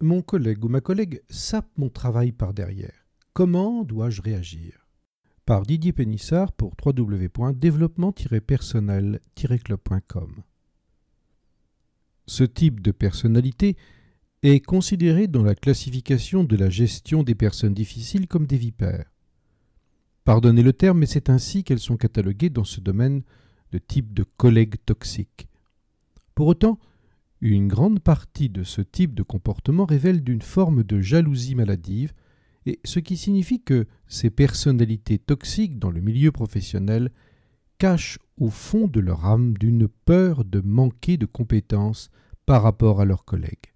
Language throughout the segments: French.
Mon collègue ou ma collègue sape mon travail par derrière. Comment dois-je réagir? Par Didier Pénissard pour www.développement-personnel-club.com. Ce type de personnalité est considéré dans la classification de la gestion des personnes difficiles comme des vipères. Pardonnez le terme, mais c'est ainsi qu'elles sont cataloguées dans ce domaine de type de collègues toxiques. Pour autant, une grande partie de ce type de comportement révèle d'une forme de jalousie maladive, et ce qui signifie que ces personnalités toxiques dans le milieu professionnel cachent au fond de leur âme d'une peur de manquer de compétences par rapport à leurs collègues.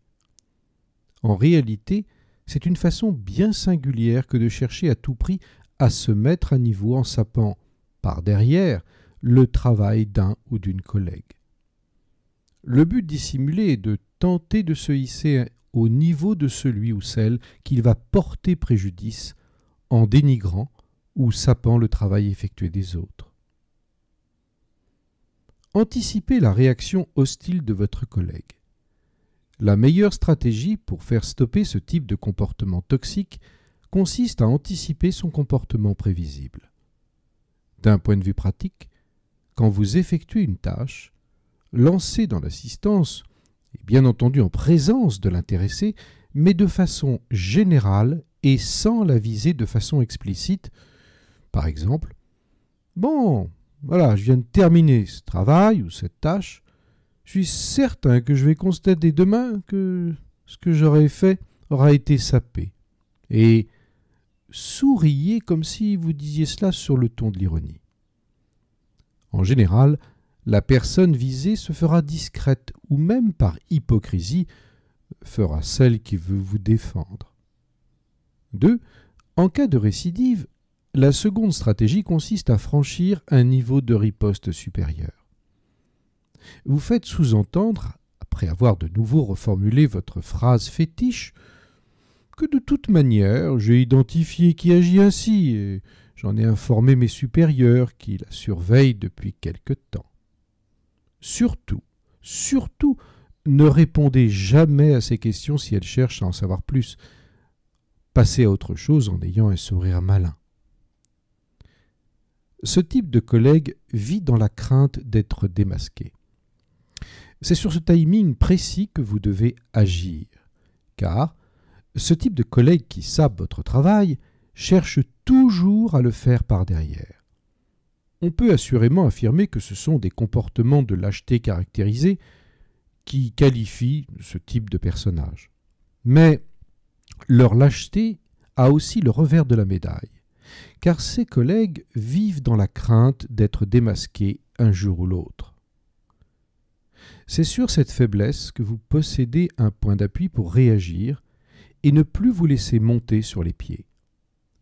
En réalité, c'est une façon bien singulière que de chercher à tout prix à se mettre à niveau en sapant, par derrière, le travail d'un ou d'une collègue. Le but dissimulé est de tenter de se hisser au niveau de celui ou celle qu'il va porter préjudice en dénigrant ou sapant le travail effectué des autres. Anticipez la réaction hostile de votre collègue. La meilleure stratégie pour faire stopper ce type de comportement toxique consiste à anticiper son comportement prévisible. D'un point de vue pratique, quand vous effectuez une tâche, lancez dans l'assistance, et bien entendu en présence de l'intéressé, mais de façon générale et sans la viser de façon explicite. Par exemple, « Bon, voilà, je viens de terminer ce travail ou cette tâche. Je suis certain que je vais constater demain que ce que j'aurais fait aura été sapé. » Et souriez comme si vous disiez cela sur le ton de l'ironie. En général, la personne visée se fera discrète ou même par hypocrisie fera celle qui veut vous défendre. 2. En cas de récidive, la seconde stratégie consiste à franchir un niveau de riposte supérieur. Vous faites sous-entendre, après avoir de nouveau reformulé votre phrase fétiche, que de toute manière, j'ai identifié qui agit ainsi et j'en ai informé mes supérieurs qui la surveillent depuis quelque temps. Surtout, ne répondez jamais à ces questions si elles cherchent à en savoir plus. Passez à autre chose en ayant un sourire malin. Ce type de collègue vit dans la crainte d'être démasqué. C'est sur ce timing précis que vous devez agir, car ce type de collègue qui sape votre travail cherche toujours à le faire par derrière. On peut assurément affirmer que ce sont des comportements de lâcheté caractérisés qui qualifient ce type de personnage. Mais leur lâcheté a aussi le revers de la médaille, car ces collègues vivent dans la crainte d'être démasqués un jour ou l'autre. C'est sur cette faiblesse que vous possédez un point d'appui pour réagir et ne plus vous laisser monter sur les pieds.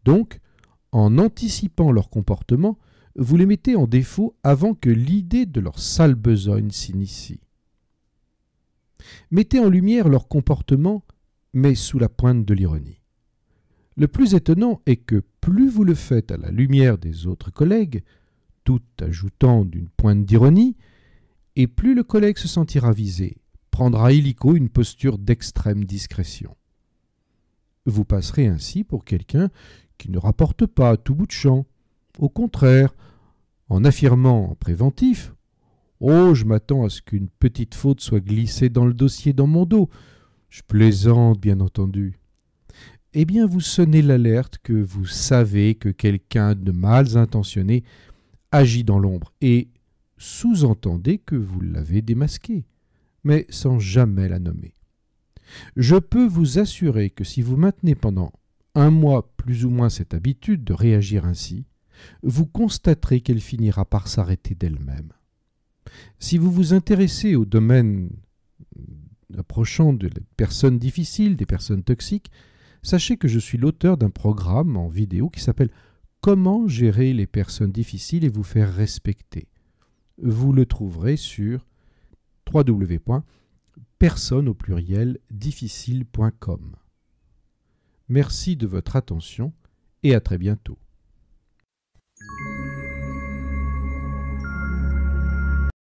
Donc, en anticipant leur comportement, vous les mettez en défaut avant que l'idée de leur sale besogne s'initie. Mettez en lumière leur comportement, mais sous la pointe de l'ironie. Le plus étonnant est que plus vous le faites à la lumière des autres collègues, tout ajoutant d'une pointe d'ironie, et plus le collègue se sentira visé, prendra illico une posture d'extrême discrétion. Vous passerez ainsi pour quelqu'un qui ne rapporte pas à tout bout de champ. Au contraire, en affirmant en préventif « Oh, je m'attends à ce qu'une petite faute soit glissée dans le dossier dans mon dos. Je plaisante, bien entendu. » Eh bien, vous sonnez l'alerte que vous savez que quelqu'un de mal intentionné agit dans l'ombre et sous-entendez que vous l'avez démasqué, mais sans jamais la nommer. Je peux vous assurer que si vous maintenez pendant un mois plus ou moins cette habitude de réagir ainsi, vous constaterez qu'elle finira par s'arrêter d'elle-même. Si vous vous intéressez au domaine approchant des personnes difficiles, des personnes toxiques, sachez que je suis l'auteur d'un programme en vidéo qui s'appelle « Comment gérer les personnes difficiles et vous faire respecter ». Vous le trouverez sur www.personne-difficile.com. Merci de votre attention et à très bientôt.